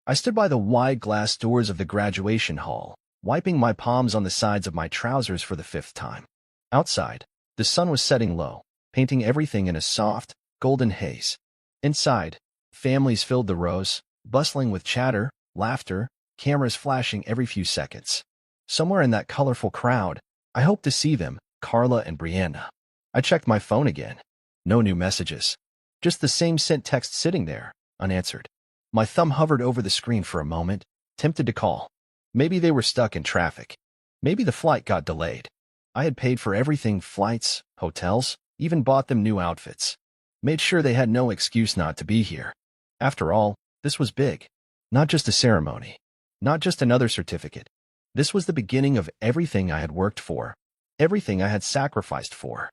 I stood by the wide glass doors of the graduation hall, wiping my palms on the sides of my trousers for the fifth time. Outside, the sun was setting low, painting everything in a soft, golden haze. Inside, families filled the rows, bustling with chatter, laughter, cameras flashing every few seconds. Somewhere in that colorful crowd, I hoped to see them, Carla and Brianna. I checked my phone again. No new messages. Just the same sent text sitting there, unanswered. My thumb hovered over the screen for a moment, tempted to call. Maybe they were stuck in traffic. Maybe the flight got delayed. I had paid for everything, flights, hotels, even bought them new outfits. Made sure they had no excuse not to be here. After all, this was big. Not just a ceremony. Not just another certificate. This was the beginning of everything I had worked for. Everything I had sacrificed for.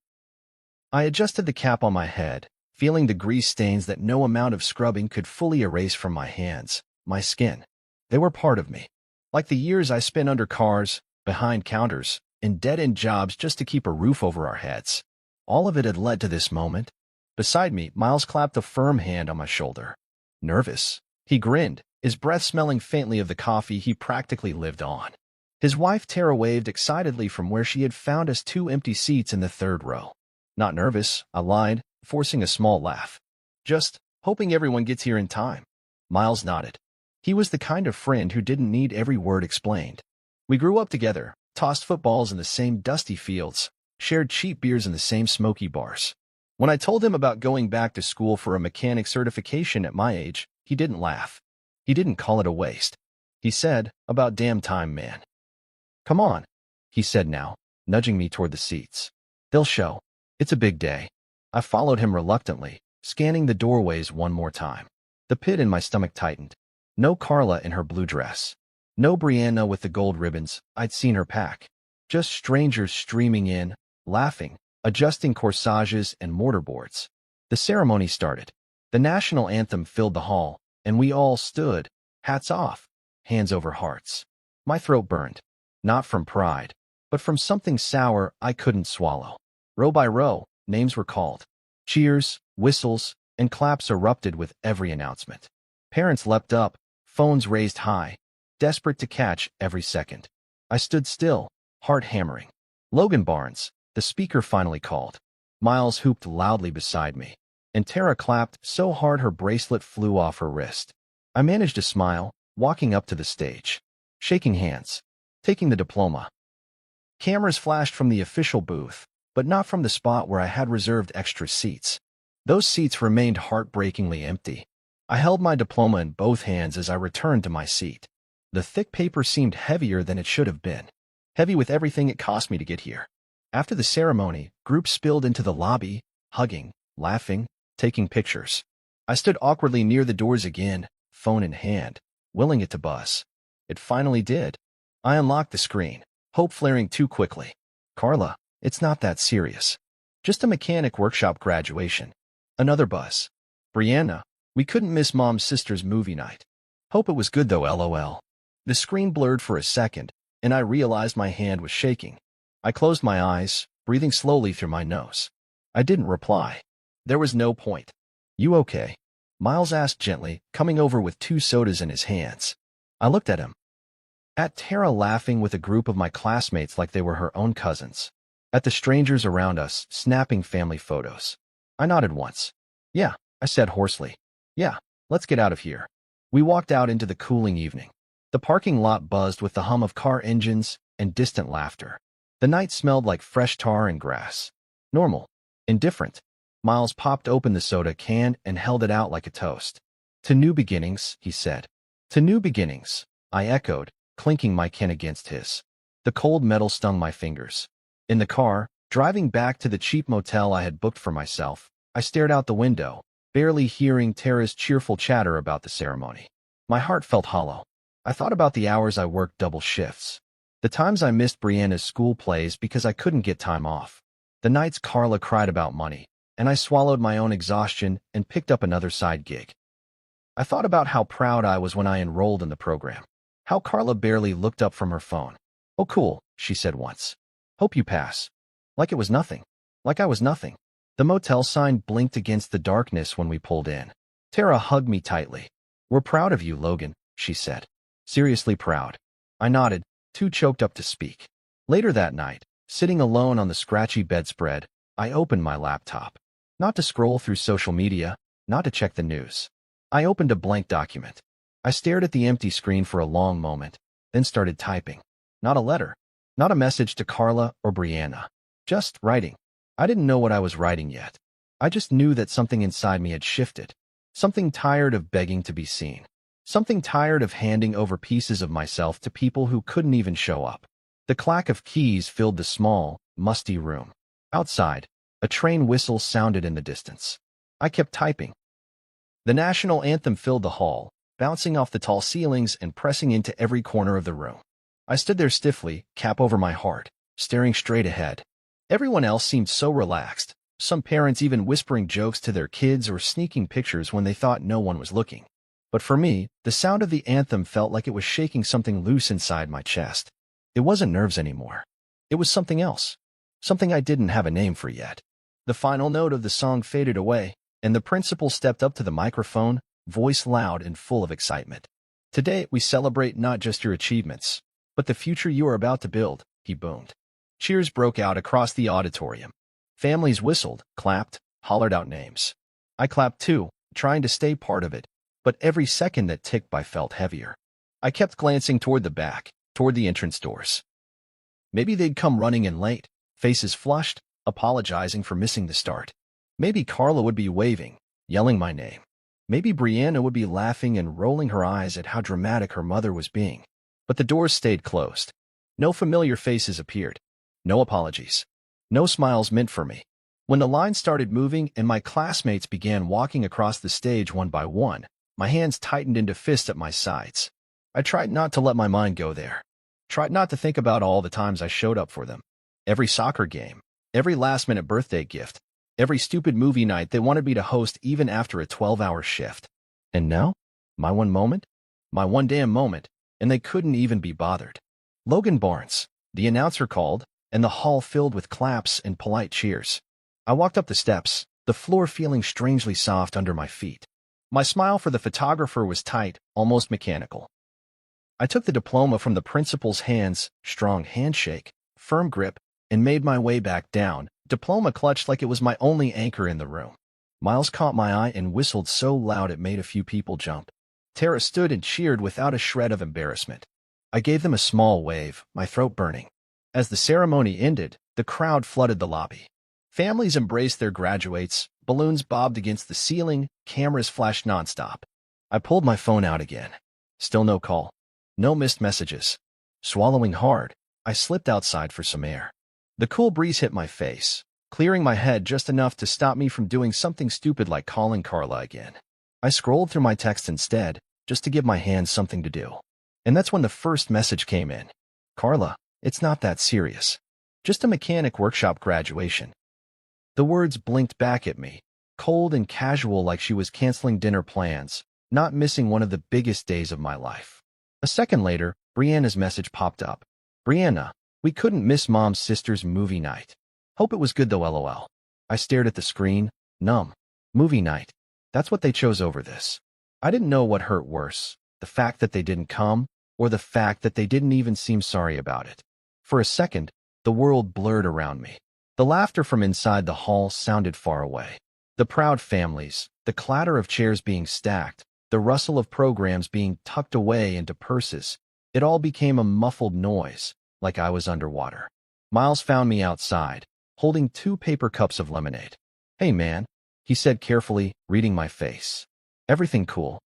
I adjusted the cap on my head, feeling the grease stains that no amount of scrubbing could fully erase from my hands, my skin. They were part of me. Like the years I spent under cars, behind counters, in dead-end jobs just to keep a roof over our heads. All of it had led to this moment. Beside me, Miles clapped a firm hand on my shoulder. Nervous. He grinned, his breath smelling faintly of the coffee he practically lived on. His wife Tara waved excitedly from where she had found us 2 empty seats in the third row. Not nervous, I lied, forcing a small laugh. Just hoping everyone gets here in time. Miles nodded. He was the kind of friend who didn't need every word explained. We grew up together, tossed footballs in the same dusty fields, shared cheap beers in the same smoky bars. When I told him about going back to school for a mechanic certification at my age, he didn't laugh. He didn't call it a waste. He said, "About damn time, man." "Come on," he said now, nudging me toward the seats. "They'll show. It's a big day." I followed him reluctantly, scanning the doorways one more time. The pit in my stomach tightened. No Carla in her blue dress. No Brianna with the gold ribbons I'd seen her pack. Just strangers streaming in, laughing, adjusting corsages and mortarboards. The ceremony started. The national anthem filled the hall, and we all stood, hats off, hands over hearts. My throat burned. Not from pride, but from something sour I couldn't swallow. Row by row, names were called. Cheers, whistles, and claps erupted with every announcement. Parents leapt up, phones raised high, desperate to catch every second. I stood still, heart hammering. "Logan Barnes," the speaker finally called. Miles hooped loudly beside me, and Tara clapped so hard her bracelet flew off her wrist. I managed a smile, walking up to the stage. Shaking hands. Taking the diploma. Cameras flashed from the official booth, but not from the spot where I had reserved extra seats. Those seats remained heartbreakingly empty. I held my diploma in both hands as I returned to my seat. The thick paper seemed heavier than it should have been. Heavy with everything it cost me to get here. After the ceremony, groups spilled into the lobby, hugging, laughing, taking pictures. I stood awkwardly near the doors again, phone in hand, willing it to buzz. It finally did. I unlocked the screen, hope flaring too quickly. "Carla, it's not that serious. Just a mechanic workshop graduation." Another buzz. "Brianna, we couldn't miss Mom's sister's movie night. Hope it was good though, lol." The screen blurred for a second, and I realized my hand was shaking. I closed my eyes, breathing slowly through my nose. I didn't reply. There was no point. "You okay?" Miles asked gently, coming over with 2 sodas in his hands. I looked at him. At Tara laughing with a group of my classmates like they were her own cousins. At the strangers around us, snapping family photos. I nodded once. "Yeah," I said hoarsely. "Yeah, let's get out of here." We walked out into the cooling evening. The parking lot buzzed with the hum of car engines and distant laughter. The night smelled like fresh tar and grass. Normal. Indifferent. Miles popped open the soda can and held it out like a toast. "To new beginnings," he said. "To new beginnings," I echoed, clinking my can against his. The cold metal stung my fingers. In the car, driving back to the cheap motel I had booked for myself, I stared out the window, barely hearing Tara's cheerful chatter about the ceremony. My heart felt hollow. I thought about the hours I worked double shifts. The times I missed Brianna's school plays because I couldn't get time off. The nights Carla cried about money, and I swallowed my own exhaustion and picked up another side gig. I thought about how proud I was when I enrolled in the program. How Carla barely looked up from her phone. "Oh cool," she said once. "Hope you pass." Like it was nothing. Like I was nothing. The motel sign blinked against the darkness when we pulled in. Tara hugged me tightly. "We're proud of you, Logan," she said. Seriously proud. I nodded, too choked up to speak. Later that night, sitting alone on the scratchy bedspread, I opened my laptop. Not to scroll through social media, not to check the news. I opened a blank document. I stared at the empty screen for a long moment, then started typing. Not a letter. Not a message to Carla or Brianna. Just writing. I didn't know what I was writing yet. I just knew that something inside me had shifted. Something tired of begging to be seen. Something tired of handing over pieces of myself to people who couldn't even show up. The clack of keys filled the small, musty room. Outside, a train whistle sounded in the distance. I kept typing. The national anthem filled the hall, bouncing off the tall ceilings and pressing into every corner of the room. I stood there stiffly, cap over my heart, staring straight ahead. Everyone else seemed so relaxed, some parents even whispering jokes to their kids or sneaking pictures when they thought no one was looking. But for me, the sound of the anthem felt like it was shaking something loose inside my chest. It wasn't nerves anymore. It was something else. Something I didn't have a name for yet. The final note of the song faded away, and the principal stepped up to the microphone, voice loud and full of excitement. Today, we celebrate not just your achievements, but the future you are about to build, he boomed. Cheers broke out across the auditorium. Families whistled, clapped, hollered out names. I clapped too, trying to stay part of it, but every second that ticked by felt heavier. I kept glancing toward the back, toward the entrance doors. Maybe they'd come running in late, faces flushed, apologizing for missing the start. Maybe Carla would be waving, yelling my name. Maybe Brianna would be laughing and rolling her eyes at how dramatic her mother was being. But the doors stayed closed. No familiar faces appeared. No apologies. No smiles meant for me. When the line started moving and my classmates began walking across the stage one by one, my hands tightened into fists at my sides. I tried not to let my mind go there. Tried not to think about all the times I showed up for them. Every soccer game, every last-minute birthday gift, every stupid movie night they wanted me to host even after a 12-hour shift. And now? My one moment? My one damn moment, and they couldn't even be bothered. Logan Barnes, the announcer, called, and the hall filled with claps and polite cheers. I walked up the steps, the floor feeling strangely soft under my feet. My smile for the photographer was tight, almost mechanical. I took the diploma from the principal's hands, strong handshake, firm grip, and made my way back down, diploma clutched like it was my only anchor in the room. Miles caught my eye and whistled so loud it made a few people jump. Tara stood and cheered without a shred of embarrassment. I gave them a small wave, my throat burning. As the ceremony ended, the crowd flooded the lobby. Families embraced their graduates, balloons bobbed against the ceiling, cameras flashed nonstop. I pulled my phone out again. Still no call. No missed messages. Swallowing hard, I slipped outside for some air. The cool breeze hit my face, clearing my head just enough to stop me from doing something stupid like calling Carla again. I scrolled through my text instead, just to give my hands something to do. And that's when the first message came in. Carla, it's not that serious. Just a mechanic workshop graduation. The words blinked back at me, cold and casual like she was canceling dinner plans, not missing one of the biggest days of my life. A second later, Brianna's message popped up. Brianna, we couldn't miss Mom's sister's movie night. Hope it was good though, lol. I stared at the screen, numb. Movie night. That's what they chose over this. I didn't know what hurt worse, the fact that they didn't come, or the fact that they didn't even seem sorry about it. For a second, the world blurred around me. The laughter from inside the hall sounded far away. The proud families, the clatter of chairs being stacked, the rustle of programs being tucked away into purses, it all became a muffled noise, like I was underwater. Miles found me outside, holding 2 paper cups of lemonade. Hey man, he said carefully, reading my face. Everything cool?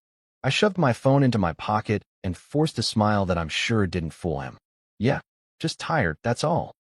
I shoved my phone into my pocket and forced a smile that I'm sure didn't fool him. Yeah, just tired, that's all.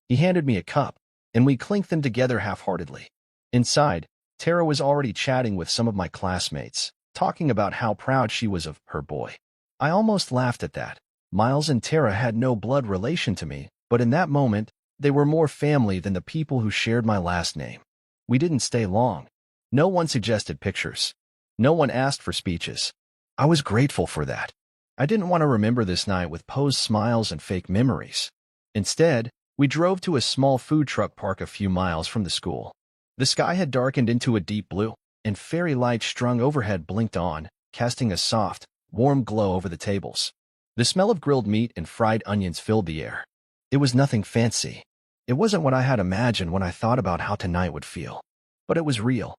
He handed me a cup, and we clinked them together half-heartedly. Inside, Tara was already chatting with some of my classmates, talking about how proud she was of her boy. I almost laughed at that. Miles and Tara had no blood relation to me, but in that moment, they were more family than the people who shared my last name. We didn't stay long. No one suggested pictures. No one asked for speeches. I was grateful for that. I didn't want to remember this night with posed smiles and fake memories. Instead, we drove to a small food truck park a few miles from the school. The sky had darkened into a deep blue, and fairy lights strung overhead blinked on, casting a soft, warm glow over the tables. The smell of grilled meat and fried onions filled the air. It was nothing fancy. It wasn't what I had imagined when I thought about how tonight would feel. But it was real.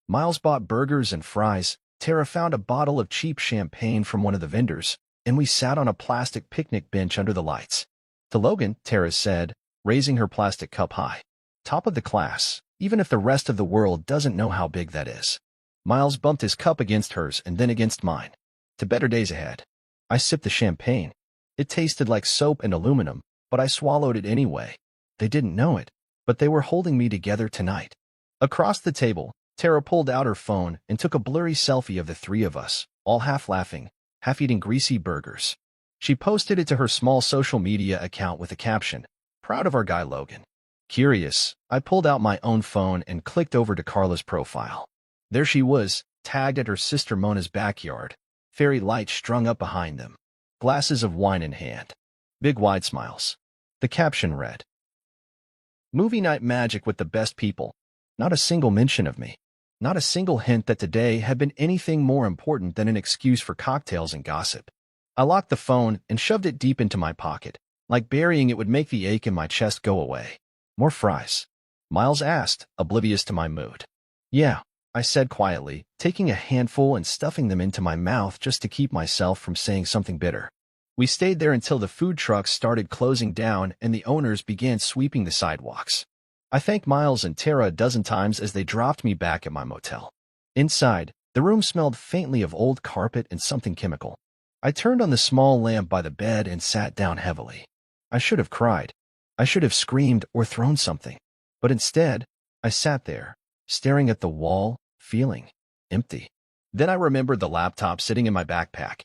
Miles bought burgers and fries. Tara found a bottle of cheap champagne from one of the vendors, and we sat on a plastic picnic bench under the lights. To Logan, Tara said, raising her plastic cup high. Top of the class, even if the rest of the world doesn't know how big that is. Miles bumped his cup against hers and then against mine. To better days ahead. I sipped the champagne. It tasted like soap and aluminum, but I swallowed it anyway. They didn't know it, but they were holding me together tonight. Across the table, Tara pulled out her phone and took a blurry selfie of the three of us, all half laughing, half eating greasy burgers. She posted it to her small social media account with a caption, "Proud of our guy Logan." Curious, I pulled out my own phone and clicked over to Carla's profile. There she was, tagged at her sister Mona's backyard, fairy lights strung up behind them, glasses of wine in hand, big wide smiles. The caption read, "Movie night magic with the best people. Not a single mention of me. Not a single hint that today had been anything more important than an excuse for cocktails and gossip." I locked the phone and shoved it deep into my pocket, like burying it would make the ache in my chest go away. "More fries?" Miles asked, oblivious to my mood. "Yeah," I said quietly, taking a handful and stuffing them into my mouth just to keep myself from saying something bitter. We stayed there until the food trucks started closing down and the owners began sweeping the sidewalks. I thanked Miles and Tara a dozen times as they dropped me back at my motel. Inside, the room smelled faintly of old carpet and something chemical. I turned on the small lamp by the bed and sat down heavily. I should have cried. I should have screamed or thrown something. But instead, I sat there, staring at the wall, feeling empty. Then I remembered the laptop sitting in my backpack.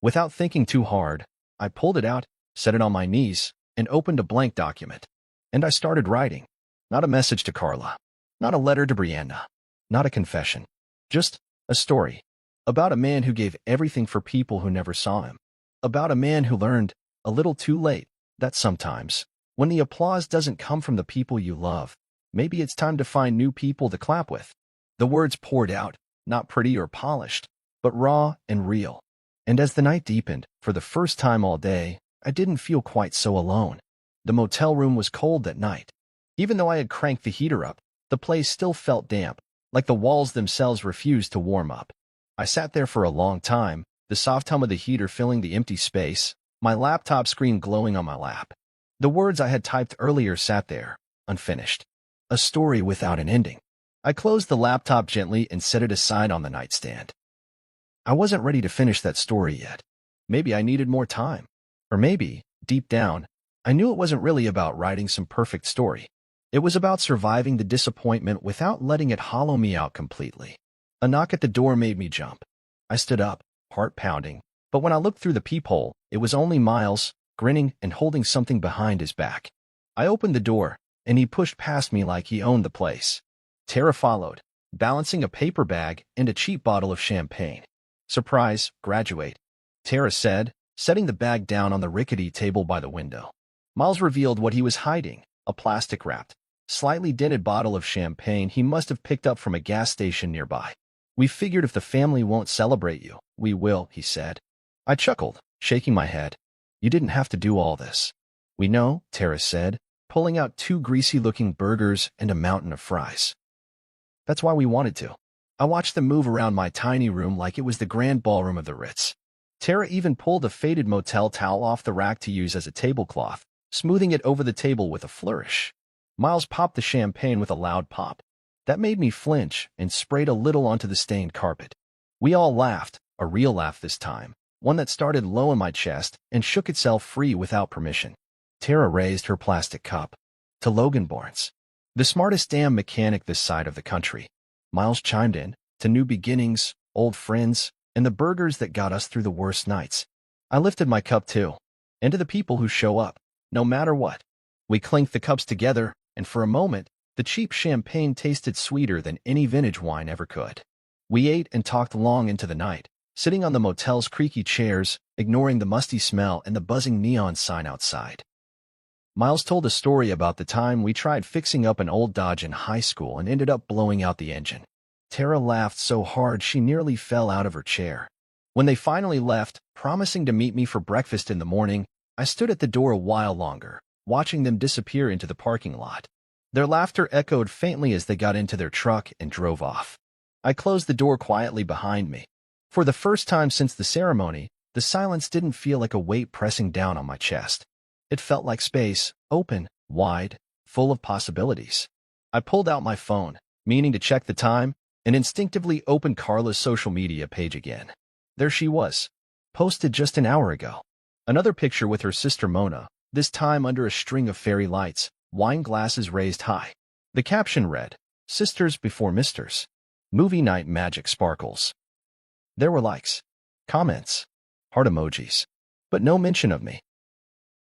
Without thinking too hard, I pulled it out, set it on my knees, and opened a blank document. And I started writing. Not a message to Carla. Not a letter to Brianna. Not a confession. Just a story. About a man who gave everything for people who never saw him. About a man who learned, a little too late, that sometimes, when the applause doesn't come from the people you love, maybe it's time to find new people to clap with. The words poured out, not pretty or polished, but raw and real. And as the night deepened, for the first time all day, I didn't feel quite so alone. The motel room was cold that night. Even though I had cranked the heater up, the place still felt damp, like the walls themselves refused to warm up. I sat there for a long time, the soft hum of the heater filling the empty space, my laptop screen glowing on my lap. The words I had typed earlier sat there, unfinished. A story without an ending. I closed the laptop gently and set it aside on the nightstand. I wasn't ready to finish that story yet. Maybe I needed more time. Or maybe, deep down, I knew it wasn't really about writing some perfect story. It was about surviving the disappointment without letting it hollow me out completely. A knock at the door made me jump. I stood up, heart pounding, but when I looked through the peephole, it was only Miles, grinning and holding something behind his back. I opened the door, and he pushed past me like he owned the place. Tara followed, balancing a paper bag and a cheap bottle of champagne. "Surprise, graduate," Tara said, setting the bag down on the rickety table by the window. Miles revealed what he was hiding, a plastic-wrapped, slightly dented bottle of champagne he must have picked up from a gas station nearby. "We figured if the family won't celebrate you, we will," he said. I chuckled, shaking my head. "You didn't have to do all this." "We know," Tara said, pulling out 2 greasy-looking burgers and a mountain of fries. "That's why we wanted to." I watched them move around my tiny room like it was the grand ballroom of the Ritz. Tara even pulled a faded motel towel off the rack to use as a tablecloth, smoothing it over the table with a flourish. Miles popped the champagne with a loud pop. That made me flinch and sprayed a little onto the stained carpet. We all laughed, a real laugh this time, one that started low in my chest and shook itself free without permission. Tara raised her plastic cup. "To Logan Barnes, the smartest damn mechanic this side of the country." Miles chimed in, "To new beginnings, old friends, and the burgers that got us through the worst nights." I lifted my cup too. "And to the people who show up, no matter what." We clinked the cups together, and for a moment, the cheap champagne tasted sweeter than any vintage wine ever could. We ate and talked long into the night, sitting on the motel's creaky chairs, ignoring the musty smell and the buzzing neon sign outside. Miles told a story about the time we tried fixing up an old Dodge in high school and ended up blowing out the engine. Tara laughed so hard she nearly fell out of her chair. When they finally left, promising to meet me for breakfast in the morning, I stood at the door a while longer, watching them disappear into the parking lot. Their laughter echoed faintly as they got into their truck and drove off. I closed the door quietly behind me. For the first time since the ceremony, the silence didn't feel like a weight pressing down on my chest. It felt like space, open, wide, full of possibilities. I pulled out my phone, meaning to check the time, and instinctively opened Carla's social media page again. There she was, posted just an hour ago. Another picture with her sister Mona, this time under a string of fairy lights, wine glasses raised high. The caption read, "Sisters before misters. Movie night magic sparkles." There were likes, comments, heart emojis, but no mention of me.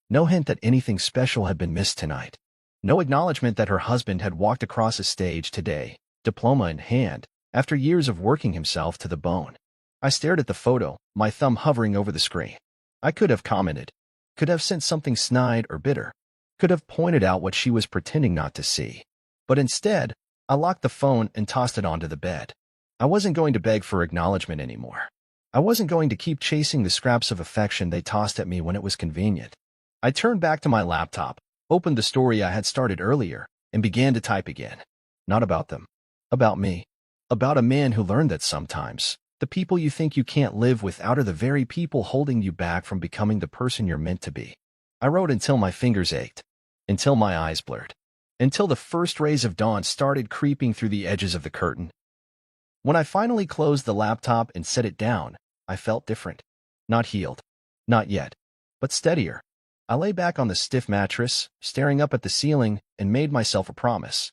No hint that anything special had been missed tonight. No acknowledgement that her husband had walked across a stage today, diploma in hand, after years of working himself to the bone. I stared at the photo, my thumb hovering over the screen. I could have commented, could have sent something snide or bitter, could have pointed out what she was pretending not to see. But instead, I locked the phone and tossed it onto the bed. I wasn't going to beg for acknowledgement anymore. I wasn't going to keep chasing the scraps of affection they tossed at me when it was convenient. I turned back to my laptop, opened the story I had started earlier, and began to type again. Not about them. About me. About a man who learned that sometimes the people you think you can't live without are the very people holding you back from becoming the person you're meant to be. I wrote until my fingers ached, until my eyes blurred, until the first rays of dawn started creeping through the edges of the curtain. When I finally closed the laptop and set it down, I felt different. Not healed. Not yet. But steadier. I lay back on the stiff mattress, staring up at the ceiling, and made myself a promise.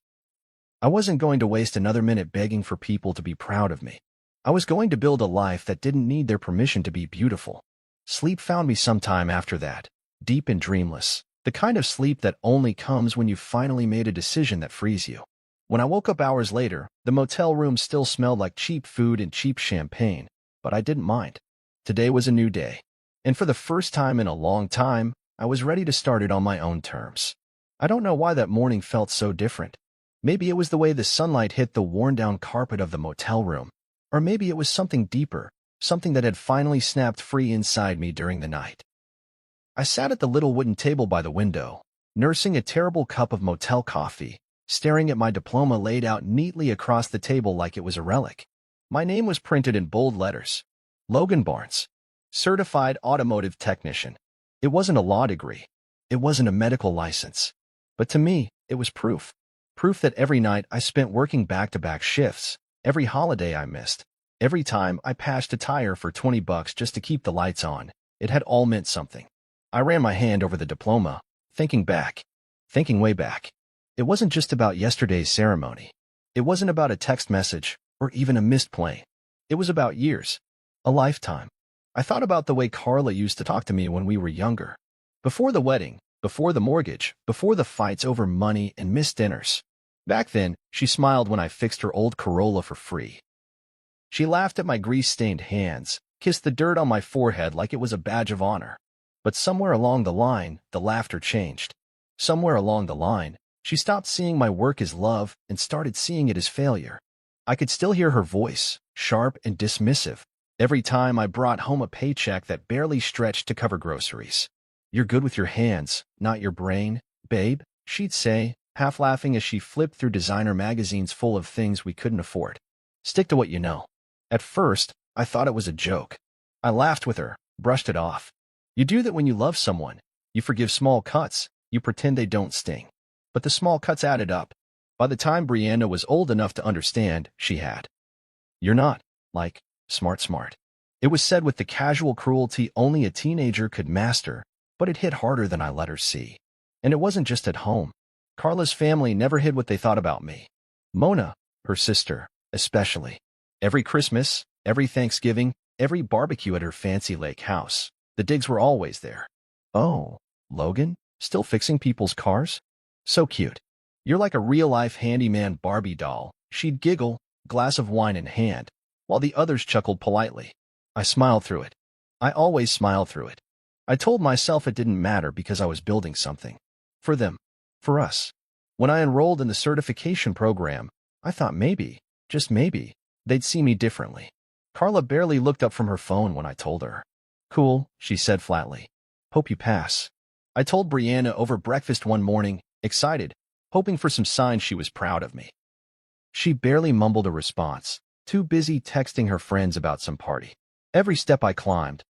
I wasn't going to waste another minute begging for people to be proud of me. I was going to build a life that didn't need their permission to be beautiful. Sleep found me sometime after that, deep and dreamless, the kind of sleep that only comes when you've finally made a decision that frees you. When I woke up hours later, the motel room still smelled like cheap food and cheap champagne, but I didn't mind. Today was a new day, and for the first time in a long time, I was ready to start it on my own terms. I don't know why that morning felt so different. Maybe it was the way the sunlight hit the worn-down carpet of the motel room. Or maybe it was something deeper, something that had finally snapped free inside me during the night. I sat at the little wooden table by the window, nursing a terrible cup of motel coffee, staring at my diploma laid out neatly across the table like it was a relic. My name was printed in bold letters. Logan Barnes, certified automotive technician. It wasn't a law degree. It wasn't a medical license. But to me, it was proof. Proof that every night I spent working back-to-back shifts, every holiday I missed, every time I patched a tire for $20 just to keep the lights on, it had all meant something. I ran my hand over the diploma, thinking way back. It wasn't just about yesterday's ceremony. It wasn't about a text message or even a missed plane. It was about years, a lifetime. I thought about the way Carla used to talk to me when we were younger. Before the wedding, before the mortgage, before the fights over money and missed dinners. Back then, she smiled when I fixed her old Corolla for free. She laughed at my grease-stained hands, kissed the dirt on my forehead like it was a badge of honor. But somewhere along the line, the laughter changed. Somewhere along the line, she stopped seeing my work as love and started seeing it as failure. I could still hear her voice, sharp and dismissive, every time I brought home a paycheck that barely stretched to cover groceries. "You're good with your hands, not your brain, babe," she'd say, half laughing as she flipped through designer magazines full of things we couldn't afford. "Stick to what you know." At first, I thought it was a joke. I laughed with her, brushed it off. You do that when you love someone. You forgive small cuts. You pretend they don't sting. But the small cuts added up. By the time Brianna was old enough to understand, she had. "You're not, like, smart." It was said with the casual cruelty only a teenager could master, but it hit harder than I let her see. And it wasn't just at home. Carla's family never hid what they thought about me. Mona, her sister, especially. Every Christmas, every Thanksgiving, every barbecue at her fancy lake house, the digs were always there. "Oh, Logan, still fixing people's cars? So cute. You're like a real-life handyman Barbie doll," she'd giggle, glass of wine in hand, while the others chuckled politely. I smiled through it. I always smiled through it. I told myself it didn't matter because I was building something. For them. For us. When I enrolled in the certification program, I thought maybe, just maybe, they'd see me differently. Carla barely looked up from her phone when I told her. Cool, she said flatly. Hope you pass. I told Brianna over breakfast one morning, excited, hoping for some signs she was proud of me. She barely mumbled a response, too busy texting her friends about some party. Every step I climbed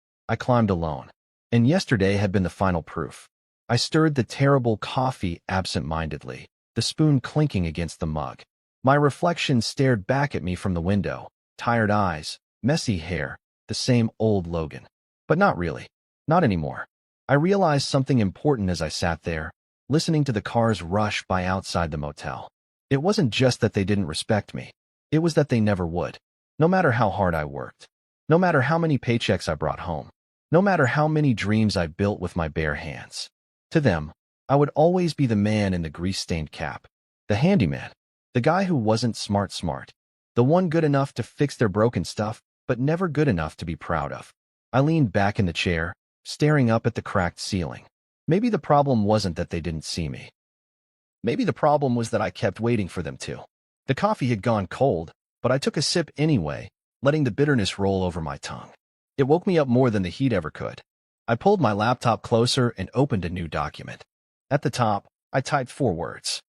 alone. And yesterday had been the final proof. I stirred the terrible coffee absent-mindedly, the spoon clinking against the mug. My reflection stared back at me from the window, tired eyes, messy hair, the same old Logan. But not really. Not anymore. I realized something important as I sat there, listening to the cars rush by outside the motel. It wasn't just that they didn't respect me. It was that they never would. No matter how hard I worked. No matter how many paychecks I brought home. No matter how many dreams I built with my bare hands. To them, I would always be the man in the grease-stained cap. The handyman. The guy who wasn't smart. The one good enough to fix their broken stuff, but never good enough to be proud of. I leaned back in the chair, staring up at the cracked ceiling. Maybe the problem wasn't that they didn't see me. Maybe the problem was that I kept waiting for them to. The coffee had gone cold, but I took a sip anyway, letting the bitterness roll over my tongue. It woke me up more than the heat ever could. I pulled my laptop closer and opened a new document. At the top, I typed 4 words.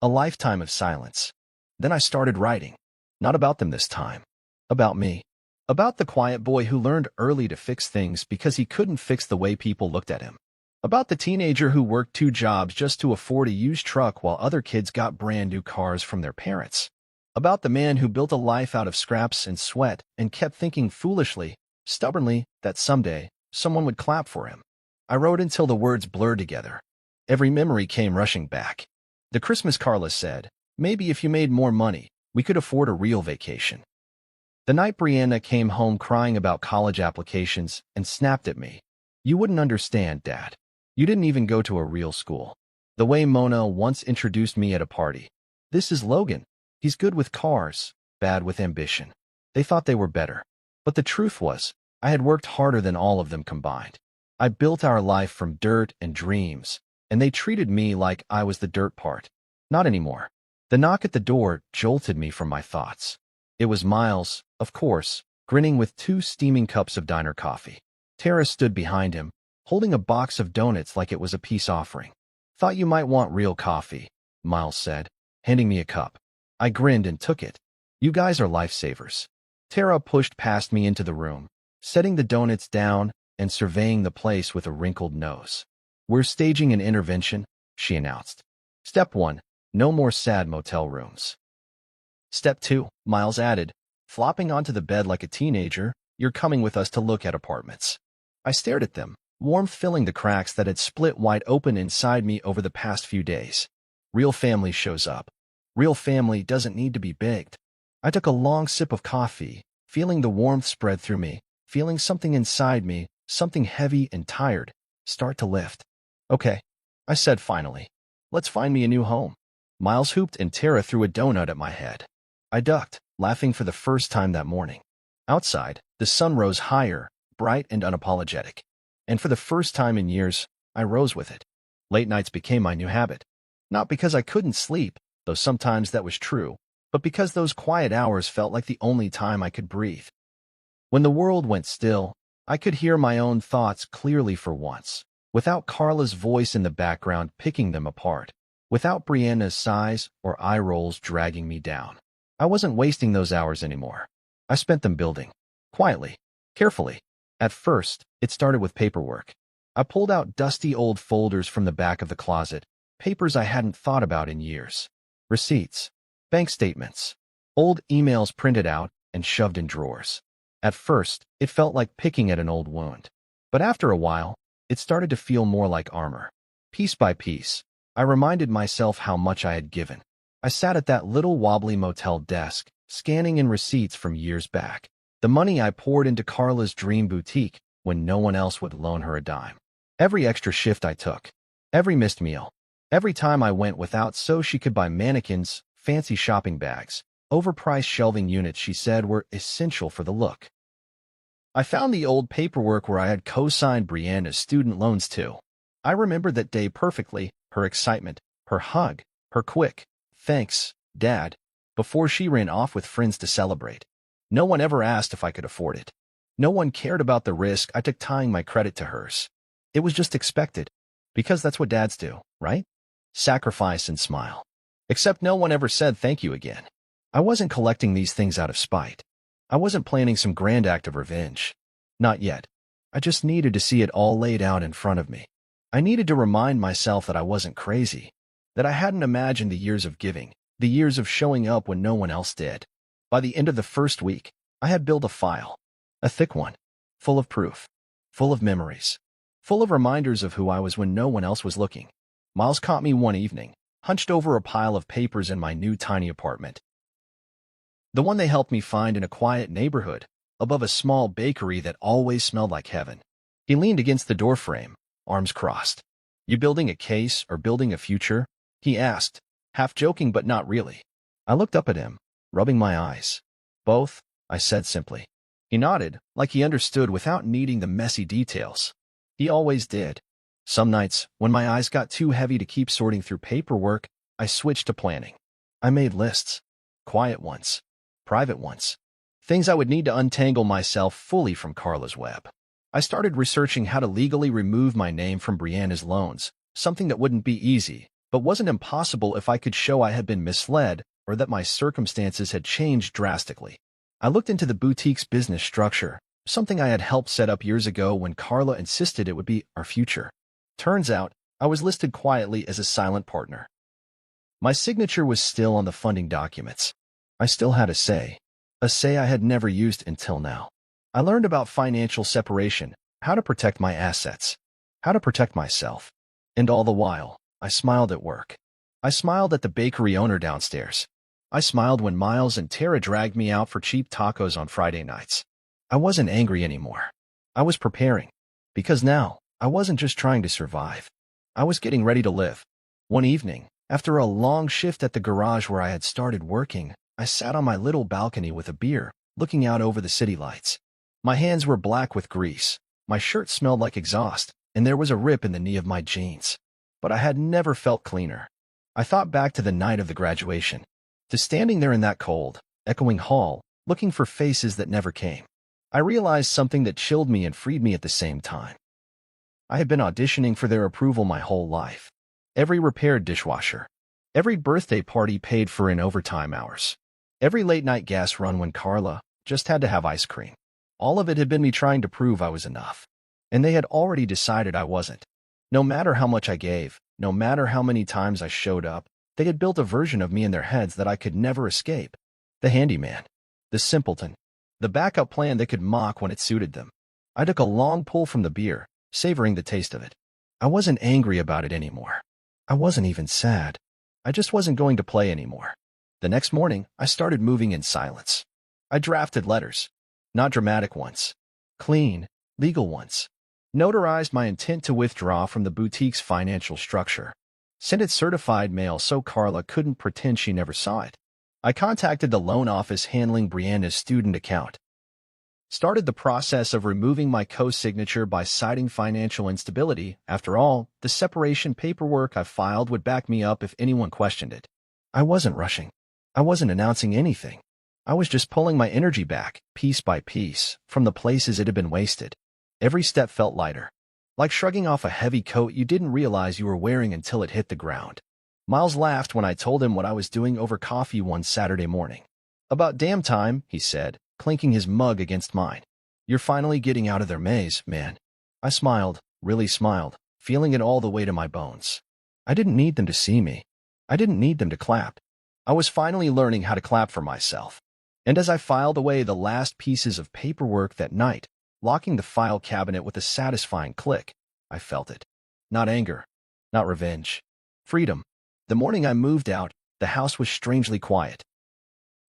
A lifetime of silence. Then I started writing. Not about them this time. About me. About the quiet boy who learned early to fix things because he couldn't fix the way people looked at him. About the teenager who worked 2 jobs just to afford a used truck while other kids got brand new cars from their parents. About the man who built a life out of scraps and sweat and kept thinking foolishly, stubbornly, that someday, someone would clap for him. I wrote until the words blurred together. Every memory came rushing back. The Christmas Carla said, maybe if you made more money, we could afford a real vacation. The night Brianna came home crying about college applications and snapped at me. You wouldn't understand, Dad. You didn't even go to a real school. The way Mona once introduced me at a party. This is Logan. He's good with cars, bad with ambition. They thought they were better. But the truth was, I had worked harder than all of them combined. I built our life from dirt and dreams, and they treated me like I was the dirt part. Not anymore. The knock at the door jolted me from my thoughts. It was Miles, of course, grinning with 2 steaming cups of diner coffee. Tara stood behind him, holding a box of donuts like it was a peace offering. Thought you might want real coffee, Miles said, handing me a cup. I grinned and took it. You guys are lifesavers. Tara pushed past me into the room, setting the donuts down and surveying the place with a wrinkled nose. We're staging an intervention, she announced. Step 1, no more sad motel rooms. Step 2, Miles added, flopping onto the bed like a teenager, you're coming with us to look at apartments. I stared at them, warmth filling the cracks that had split wide open inside me over the past few days. Real family shows up. Real family doesn't need to be begged. I took a long sip of coffee, feeling the warmth spread through me, feeling something inside me, something heavy and tired, start to lift. Okay, I said finally. Let's find me a new home. Miles hooped and Tara threw a donut at my head. I ducked, laughing for the first time that morning. Outside, the sun rose higher, bright and unapologetic. And for the first time in years, I rose with it. Late nights became my new habit. Not because I couldn't sleep, though sometimes that was true, but because those quiet hours felt like the only time I could breathe. When the world went still, I could hear my own thoughts clearly for once, without Carla's voice in the background picking them apart, without Brianna's sighs or eye rolls dragging me down. I wasn't wasting those hours anymore. I spent them building. Quietly. Carefully. At first, it started with paperwork. I pulled out dusty old folders from the back of the closet, papers I hadn't thought about in years. Receipts. Bank statements. Old emails printed out and shoved in drawers. At first, it felt like picking at an old wound. But after a while, it started to feel more like armor. Piece by piece, I reminded myself how much I had given. I sat at that little wobbly motel desk, scanning in receipts from years back. The money I poured into Carla's dream boutique when no one else would loan her a dime. Every extra shift I took. Every missed meal. Every time I went without so she could buy mannequins, fancy shopping bags, overpriced shelving units she said were essential for the look. I found the old paperwork where I had co-signed Brianna's student loans too. I remembered that day perfectly, her excitement, her hug, her quick, "Thanks, Dad," before she ran off with friends to celebrate. No one ever asked if I could afford it. No one cared about the risk I took tying my credit to hers. It was just expected, because that's what dads do, right? Sacrifice and smile. Except no one ever said thank you again. I wasn't collecting these things out of spite. I wasn't planning some grand act of revenge. Not yet. I just needed to see it all laid out in front of me. I needed to remind myself that I wasn't crazy, that I hadn't imagined the years of giving, the years of showing up when no one else did. By the end of the first week, I had built a file, a thick one, full of proof, full of memories, full of reminders of who I was when no one else was looking. Miles caught me one evening, hunched over a pile of papers in my new tiny apartment. The one they helped me find in a quiet neighborhood, above a small bakery that always smelled like heaven. He leaned against the doorframe, arms crossed. "You building a case or building a future?" he asked, half joking but not really. I looked up at him, rubbing my eyes. "Both," I said simply. He nodded, like he understood without needing the messy details. He always did. Some nights, when my eyes got too heavy to keep sorting through paperwork, I switched to planning. I made lists. Quiet ones. Private ones. Things I would need to untangle myself fully from Carla's web. I started researching how to legally remove my name from Brianna's loans, something that wouldn't be easy, but wasn't impossible if I could show I had been misled or that my circumstances had changed drastically. I looked into the boutique's business structure, something I had helped set up years ago when Carla insisted it would be our future. Turns out, I was listed quietly as a silent partner. My signature was still on the funding documents. I still had a say I had never used until now. I learned about financial separation, how to protect my assets, how to protect myself. And all the while, I smiled at work. I smiled at the bakery owner downstairs. I smiled when Miles and Tara dragged me out for cheap tacos on Friday nights. I wasn't angry anymore. I was preparing. Because now, I wasn't just trying to survive. I was getting ready to live. One evening, after a long shift at the garage where I had started working, I sat on my little balcony with a beer, looking out over the city lights. My hands were black with grease, my shirt smelled like exhaust, and there was a rip in the knee of my jeans. But I had never felt cleaner. I thought back to the night of the graduation, to standing there in that cold, echoing hall, looking for faces that never came. I realized something that chilled me and freed me at the same time. I had been auditioning for their approval my whole life. Every repaired dishwasher, every birthday party paid for in overtime hours, every late-night gas run when Carla just had to have ice cream. All of it had been me trying to prove I was enough. And they had already decided I wasn't. No matter how much I gave, no matter how many times I showed up, they had built a version of me in their heads that I could never escape. The handyman. The simpleton. The backup plan they could mock when it suited them. I took a long pull from the beer, savoring the taste of it. I wasn't angry about it anymore. I wasn't even sad. I just wasn't going to play anymore. The next morning, I started moving in silence. I drafted letters. Not dramatic ones. Clean, legal ones. Notarized my intent to withdraw from the boutique's financial structure. Sent it certified mail so Carla couldn't pretend she never saw it. I contacted the loan office handling Brianna's student account. Started the process of removing my co-signature by citing financial instability. After all, the separation paperwork I filed would back me up if anyone questioned it. I wasn't rushing. I wasn't announcing anything. I was just pulling my energy back, piece by piece, from the places it had been wasted. Every step felt lighter, like shrugging off a heavy coat you didn't realize you were wearing until it hit the ground. Miles laughed when I told him what I was doing over coffee one Saturday morning. "About damn time," he said, clinking his mug against mine. "You're finally getting out of their maze, man." I smiled, really smiled, feeling it all the way to my bones. I didn't need them to see me. I didn't need them to clap. I was finally learning how to clap for myself. And as I filed away the last pieces of paperwork that night, locking the file cabinet with a satisfying click, I felt it. Not anger, not revenge. Freedom. The morning I moved out, the house was strangely quiet.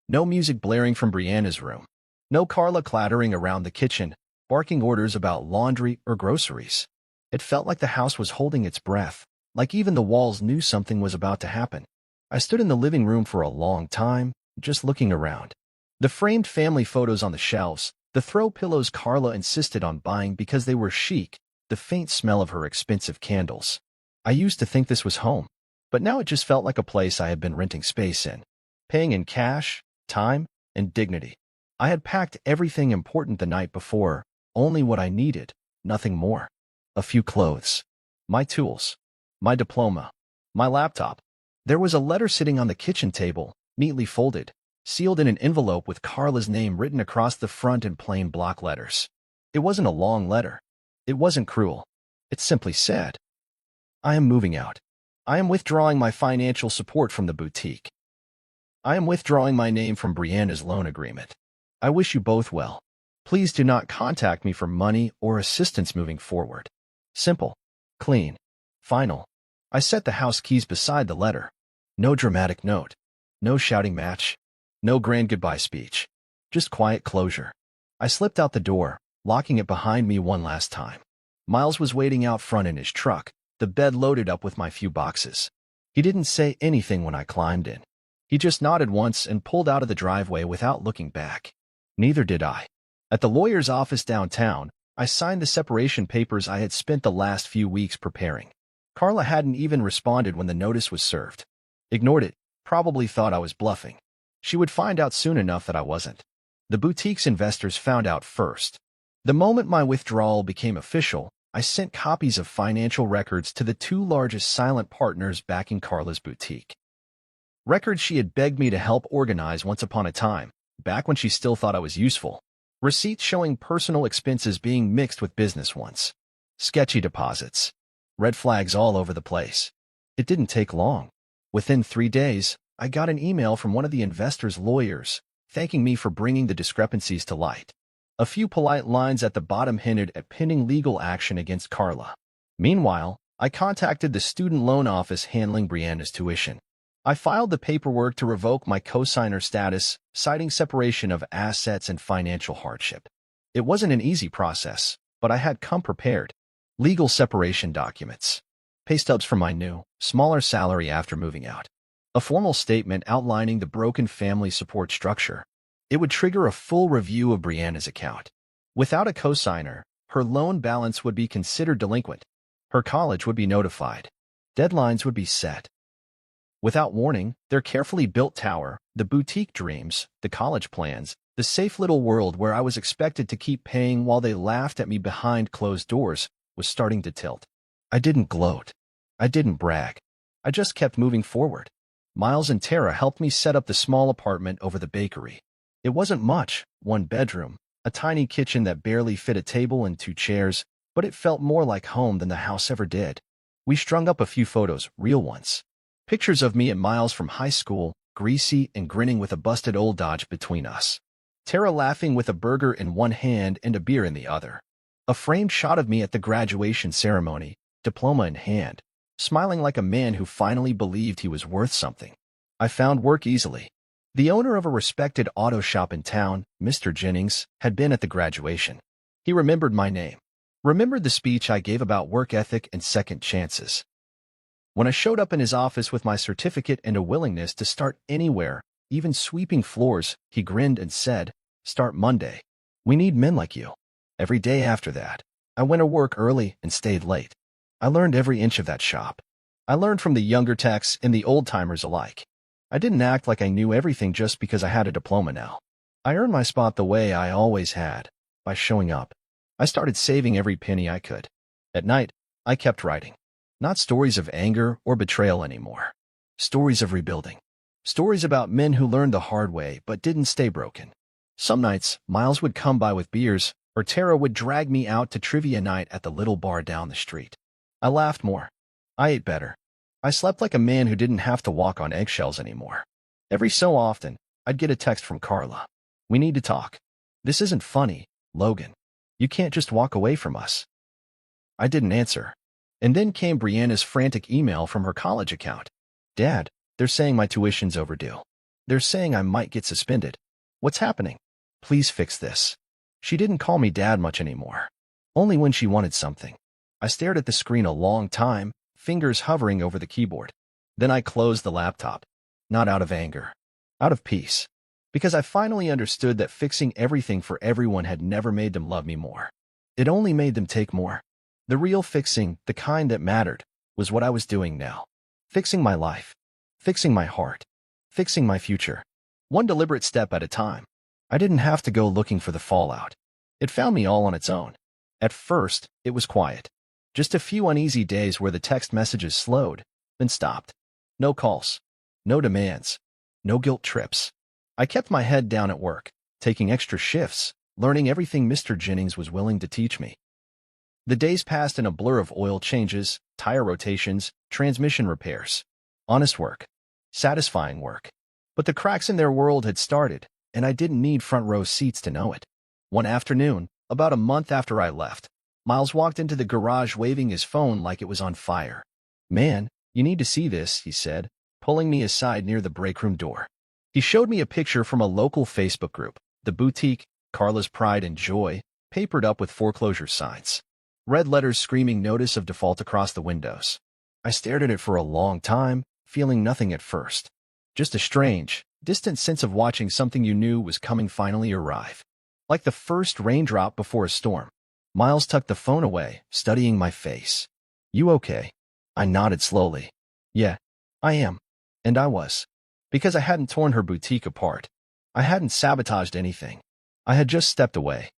No music blaring from Brianna's room. No Carla clattering around the kitchen, barking orders about laundry or groceries. It felt like the house was holding its breath, like even the walls knew something was about to happen. I stood in the living room for a long time, just looking around. The framed family photos on the shelves, the throw pillows Carla insisted on buying because they were chic, the faint smell of her expensive candles. I used to think this was home, but now it just felt like a place I had been renting space in, paying in cash, time, and dignity. I had packed everything important the night before, only what I needed, nothing more. A few clothes, my tools, my diploma, my laptop. There was a letter sitting on the kitchen table, neatly folded, sealed in an envelope with Carla's name written across the front in plain block letters. It wasn't a long letter. It wasn't cruel. It simply said, "I am moving out. I am withdrawing my financial support from the boutique. I am withdrawing my name from Brianna's loan agreement. I wish you both well. Please do not contact me for money or assistance moving forward." Simple, clean, final. I set the house keys beside the letter. No dramatic note. No shouting match. No grand goodbye speech. Just quiet closure. I slipped out the door, locking it behind me one last time. Miles was waiting out front in his truck, the bed loaded up with my few boxes. He didn't say anything when I climbed in. He just nodded once and pulled out of the driveway without looking back. Neither did I. At the lawyer's office downtown, I signed the separation papers I had spent the last few weeks preparing. Carla hadn't even responded when the notice was served. Ignored it, probably thought I was bluffing. She would find out soon enough that I wasn't. The boutique's investors found out first. The moment my withdrawal became official, I sent copies of financial records to the two largest silent partners backing Carla's boutique. Records she had begged me to help organize once upon a time, back when she still thought I was useful. Receipts showing personal expenses being mixed with business ones. Sketchy deposits. Red flags all over the place. It didn't take long. Within 3 days, I got an email from one of the investors' lawyers, thanking me for bringing the discrepancies to light. A few polite lines at the bottom hinted at pending legal action against Carla. Meanwhile, I contacted the student loan office handling Brianna's tuition. I filed the paperwork to revoke my cosigner status, citing separation of assets and financial hardship. It wasn't an easy process, but I had come prepared. Legal separation documents. Pay stubs from my new, smaller salary after moving out. A formal statement outlining the broken family support structure. It would trigger a full review of Brianna's account. Without a cosigner, her loan balance would be considered delinquent. Her college would be notified. Deadlines would be set. Without warning, their carefully built tower, the boutique dreams, the college plans, the safe little world where I was expected to keep paying while they laughed at me behind closed doors, was starting to tilt. I didn't gloat. I didn't brag. I just kept moving forward. Miles and Tara helped me set up the small apartment over the bakery. It wasn't much, 1 bedroom, a tiny kitchen that barely fit a table and 2 chairs, but it felt more like home than the house ever did. We strung up a few photos, real ones. Pictures of me and Miles from high school, greasy and grinning with a busted old Dodge between us. Tara laughing with a burger in one hand and a beer in the other. A framed shot of me at the graduation ceremony, diploma in hand, smiling like a man who finally believed he was worth something. I found work easily. The owner of a respected auto shop in town, Mr. Jennings, had been at the graduation. He remembered my name. Remembered the speech I gave about work ethic and second chances. When I showed up in his office with my certificate and a willingness to start anywhere, even sweeping floors, he grinned and said, "Start Monday. We need men like you." Every day after that, I went to work early and stayed late. I learned every inch of that shop. I learned from the younger techs and the old-timers alike. I didn't act like I knew everything just because I had a diploma now. I earned my spot the way I always had, by showing up. I started saving every penny I could. At night, I kept writing. Not stories of anger or betrayal anymore. Stories of rebuilding. Stories about men who learned the hard way but didn't stay broken. Some nights, Miles would come by with beers, or Tara would drag me out to trivia night at the little bar down the street. I laughed more. I ate better. I slept like a man who didn't have to walk on eggshells anymore. Every so often, I'd get a text from Carla. "We need to talk. This isn't funny, Logan. You can't just walk away from us." I didn't answer. And then came Brianna's frantic email from her college account. "Dad, they're saying my tuition's overdue. They're saying I might get suspended. What's happening? Please fix this." She didn't call me Dad much anymore. Only when she wanted something. I stared at the screen a long time, fingers hovering over the keyboard. Then I closed the laptop. Not out of anger. Out of peace. Because I finally understood that fixing everything for everyone had never made them love me more. It only made them take more. The real fixing, the kind that mattered, was what I was doing now. Fixing my life. Fixing my heart. Fixing my future. One deliberate step at a time. I didn't have to go looking for the fallout. It found me all on its own. At first, it was quiet. Just a few uneasy days where the text messages slowed, then stopped. No calls. No demands. No guilt trips. I kept my head down at work, taking extra shifts, learning everything Mr. Jennings was willing to teach me. The days passed in a blur of oil changes, tire rotations, transmission repairs. Honest work. Satisfying work. But the cracks in their world had started, and I didn't need front row seats to know it. One afternoon, about a month after I left, Miles walked into the garage waving his phone like it was on fire. "Man, you need to see this," he said, pulling me aside near the breakroom door. He showed me a picture from a local Facebook group, the boutique, Carla's Pride and Joy, papered up with foreclosure signs. Red letters screaming notice of default across the windows. I stared at it for a long time, feeling nothing at first. Just a strange, distant sense of watching something you knew was coming finally arrive. Like the first raindrop before a storm. Miles tucked the phone away, studying my face. "You okay?" I nodded slowly. "Yeah, I am." And I was. Because I hadn't torn her boutique apart. I hadn't sabotaged anything. I had just stepped away.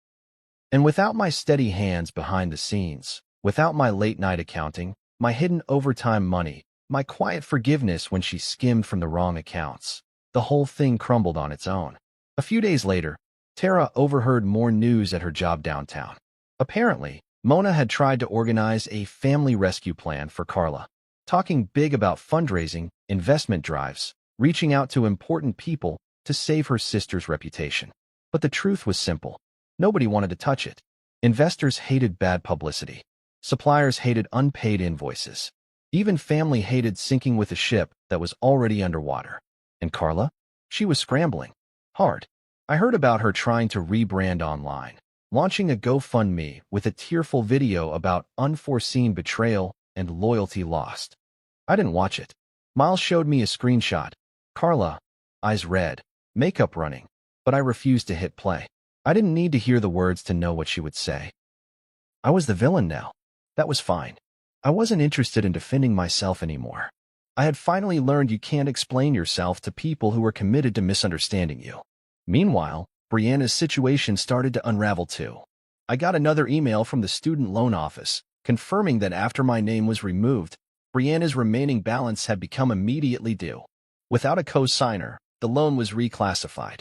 And without my steady hands behind the scenes, without my late-night accounting, my hidden overtime money, my quiet forgiveness when she skimmed from the wrong accounts, the whole thing crumbled on its own. A few days later, Tara overheard more news at her job downtown. Apparently, Mona had tried to organize a family rescue plan for Carla, talking big about fundraising, investment drives, reaching out to important people to save her sister's reputation. But the truth was simple. Nobody wanted to touch it. Investors hated bad publicity. Suppliers hated unpaid invoices. Even family hated sinking with a ship that was already underwater. And Carla? She was scrambling. Hard. I heard about her trying to rebrand online, launching a GoFundMe with a tearful video about unforeseen betrayal and loyalty lost. I didn't watch it. Miles showed me a screenshot. Carla, eyes red, makeup running, but I refused to hit play. I didn't need to hear the words to know what she would say. I was the villain now. That was fine. I wasn't interested in defending myself anymore. I had finally learned you can't explain yourself to people who are committed to misunderstanding you. Meanwhile, Brianna's situation started to unravel too. I got another email from the student loan office, confirming that after my name was removed, Brianna's remaining balance had become immediately due. Without a co-signer, the loan was reclassified.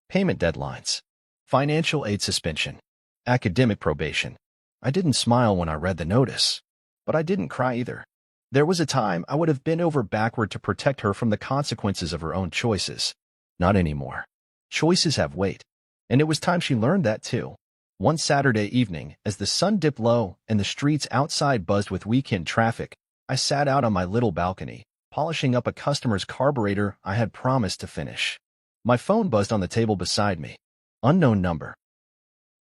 Payment deadlines. Financial aid suspension. Academic probation. I didn't smile when I read the notice. But I didn't cry either. There was a time I would have bent over backward to protect her from the consequences of her own choices. Not anymore. Choices have weight. And it was time she learned that too. One Saturday evening, as the sun dipped low and the streets outside buzzed with weekend traffic, I sat out on my little balcony, polishing up a customer's carburetor I had promised to finish. My phone buzzed on the table beside me. Unknown number.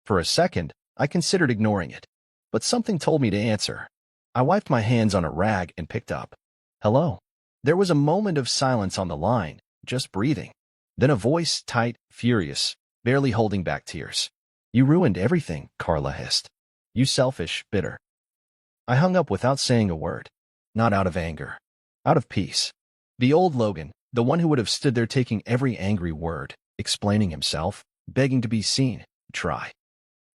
For a second, I considered ignoring it, but something told me to answer. I wiped my hands on a rag and picked up. "Hello." There was a moment of silence on the line, just breathing. Then a voice, tight, furious, barely holding back tears. "You ruined everything," Carla hissed. "You selfish, bitter." I hung up without saying a word. Not out of anger. Out of peace. The old Logan, the one who would have stood there taking every angry word, explaining himself, begging to be seen, try.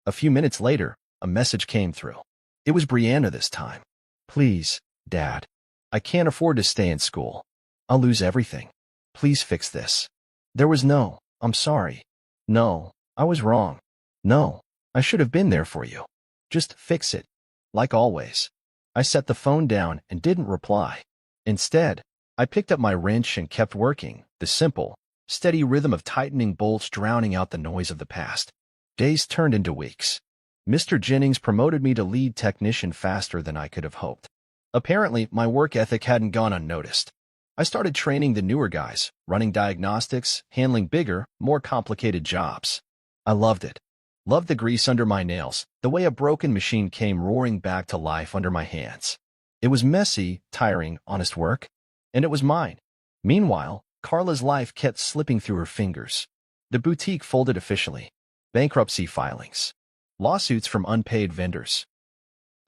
A few minutes later, a message came through. It was Brianna this time. "Please, Dad. I can't afford to stay in school. I'll lose everything. Please fix this." There was no, "I'm sorry." No, "I was wrong." No, "I should have been there for you." Just fix it. Like always. I set the phone down and didn't reply. Instead, I picked up my wrench and kept working, the simple, steady rhythm of tightening bolts drowning out the noise of the past. Days turned into weeks. Mr. Jennings promoted me to lead technician faster than I could have hoped. Apparently, my work ethic hadn't gone unnoticed. I started training the newer guys, running diagnostics, handling bigger, more complicated jobs. I loved it. Loved the grease under my nails, the way a broken machine came roaring back to life under my hands. It was messy, tiring, honest work, and it was mine. Meanwhile, Carla's life kept slipping through her fingers. The boutique folded officially. Bankruptcy filings. Lawsuits from unpaid vendors.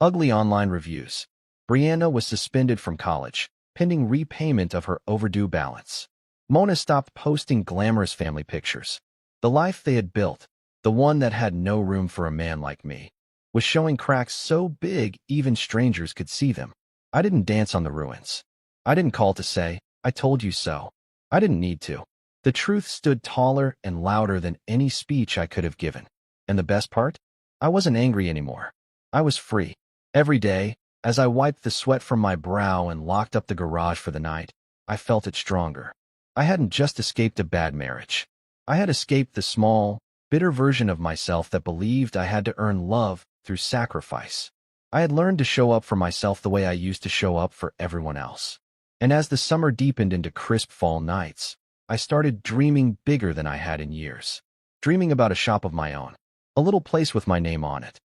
Ugly online reviews. Brianna was suspended from college, pending repayment of her overdue balance. Mona stopped posting glamorous family pictures. The life they had built, the one that had no room for a man like me, was showing cracks so big even strangers could see them. I didn't dance on the ruins. I didn't call to say, "I told you so." I didn't need to. The truth stood taller and louder than any speech I could have given. And the best part? I wasn't angry anymore. I was free. Every day, as I wiped the sweat from my brow and locked up the garage for the night, I felt it stronger. I hadn't just escaped a bad marriage. I had escaped the small, bitter version of myself that believed I had to earn love through sacrifice. I had learned to show up for myself the way I used to show up for everyone else. And as the summer deepened into crisp fall nights, I started dreaming bigger than I had in years. Dreaming about a shop of my own. A little place with my name on it.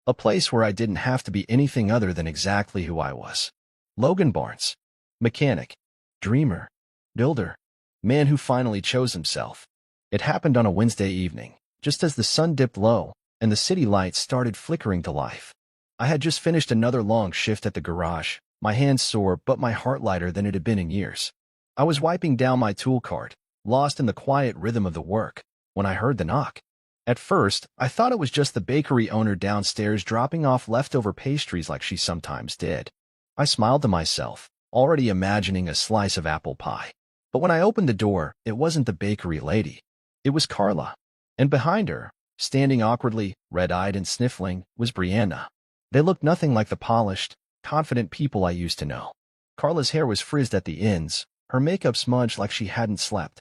A place where I didn't have to be anything other than exactly who I was. Logan Barnes. Mechanic. Dreamer. Builder. Man who finally chose himself. It happened on a Wednesday evening, just as the sun dipped low and the city lights started flickering to life. I had just finished another long shift at the garage, my hands sore but my heart lighter than it had been in years. I was wiping down my tool cart, lost in the quiet rhythm of the work, when I heard the knock. At first, I thought it was just the bakery owner downstairs dropping off leftover pastries like she sometimes did. I smiled to myself, already imagining a slice of apple pie. But when I opened the door, it wasn't the bakery lady. It was Carla. And behind her, standing awkwardly, red-eyed and sniffling, was Brianna. They looked nothing like the polished, confident people I used to know. Carla's hair was frizzed at the ends, her makeup smudged like she hadn't slept.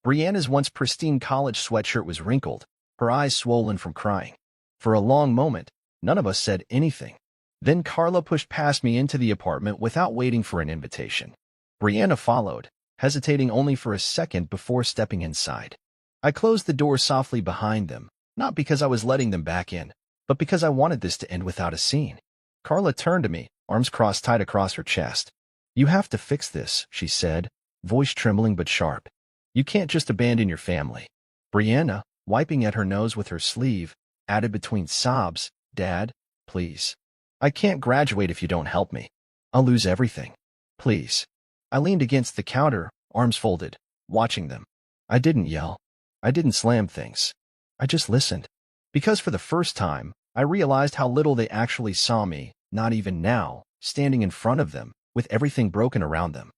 Brianna's once pristine college sweatshirt was wrinkled, her eyes swollen from crying. For a long moment, none of us said anything. Then Carla pushed past me into the apartment without waiting for an invitation. Brianna followed, hesitating only for a second before stepping inside. I closed the door softly behind them, not because I was letting them back in, but because I wanted this to end without a scene. Carla turned to me, arms crossed tight across her chest. "You have to fix this," she said, voice trembling but sharp. "You can't just abandon your family." Brianna, wiping at her nose with her sleeve, added between sobs, "Dad, please. I can't graduate if you don't help me. I'll lose everything. Please." I leaned against the counter, arms folded, watching them. I didn't yell. I didn't slam things. I just listened. Because for the first time, I realized how little they actually saw me, not even now, standing in front of them, with everything broken around them.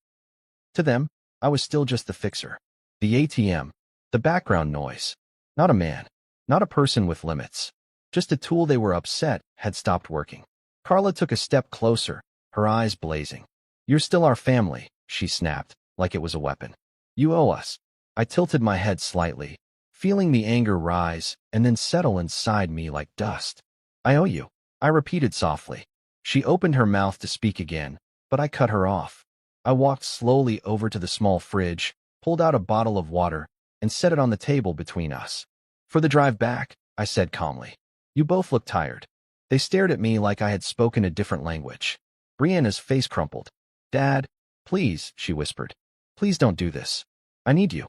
To them, I was still just the fixer. The ATM. The background noise. Not a man. Not a person with limits. Just a tool they were upset had stopped working. Carla took a step closer, her eyes blazing. "You're still our family," she snapped, like it was a weapon. "You owe us." I tilted my head slightly, feeling the anger rise and then settle inside me like dust. "I owe you," I repeated softly. She opened her mouth to speak again, but I cut her off. I walked slowly over to the small fridge, pulled out a bottle of water, and set it on the table between us. "For the drive back," I said calmly. "You both look tired." They stared at me like I had spoken a different language. Brianna's face crumpled. "Dad, please," she whispered. "Please don't do this. I need you.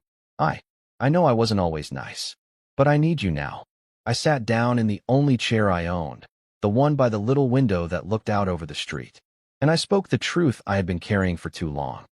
I know I wasn't always nice. But I need you now." I sat down in the only chair I owned, the one by the little window that looked out over the street. And I spoke the truth I had been carrying for too long.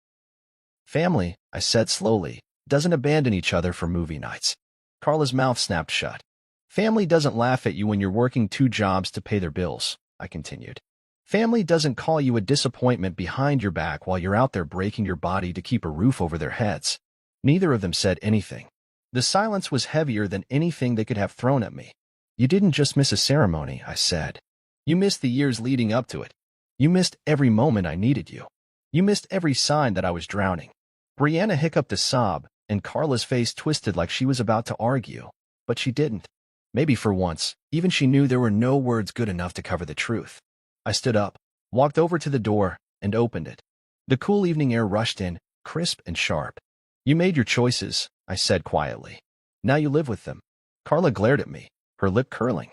"Family," I said slowly, "doesn't abandon each other for movie nights." Carla's mouth snapped shut. "Family doesn't laugh at you when you're working 2 jobs to pay their bills," I continued. "Family doesn't call you a disappointment behind your back while you're out there breaking your body to keep a roof over their heads." Neither of them said anything. The silence was heavier than anything they could have thrown at me. "You didn't just miss a ceremony," I said. "You missed the years leading up to it. You missed every moment I needed you. You missed every sign that I was drowning." Brianna hiccuped a sob, and Carla's face twisted like she was about to argue, but she didn't. Maybe for once, even she knew there were no words good enough to cover the truth. I stood up, walked over to the door, and opened it. The cool evening air rushed in, crisp and sharp. "You made your choices," I said quietly. "Now you live with them." Carla glared at me, her lip curling.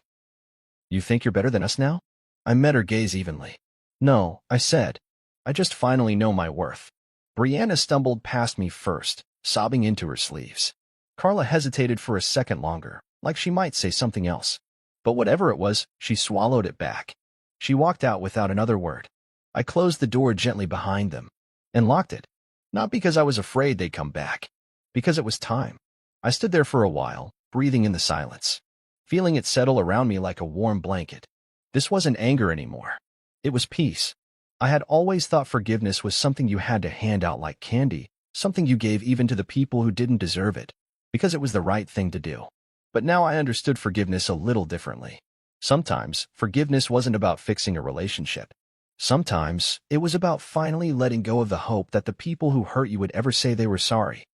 "You think you're better than us now?" I met her gaze evenly. "No," I said. "I just finally know my worth." Brianna stumbled past me first, sobbing into her sleeves. Carla hesitated for a second longer, like she might say something else. But whatever it was, she swallowed it back. She walked out without another word. I closed the door gently behind them and locked it. Not because I was afraid they'd come back, because it was time. I stood there for a while, breathing in the silence, feeling it settle around me like a warm blanket. This wasn't anger anymore. It was peace. I had always thought forgiveness was something you had to hand out like candy, something you gave even to the people who didn't deserve it, because it was the right thing to do. But now I understood forgiveness a little differently. Sometimes, forgiveness wasn't about fixing a relationship. Sometimes, it was about finally letting go of the hope that the people who hurt you would ever say they were sorry.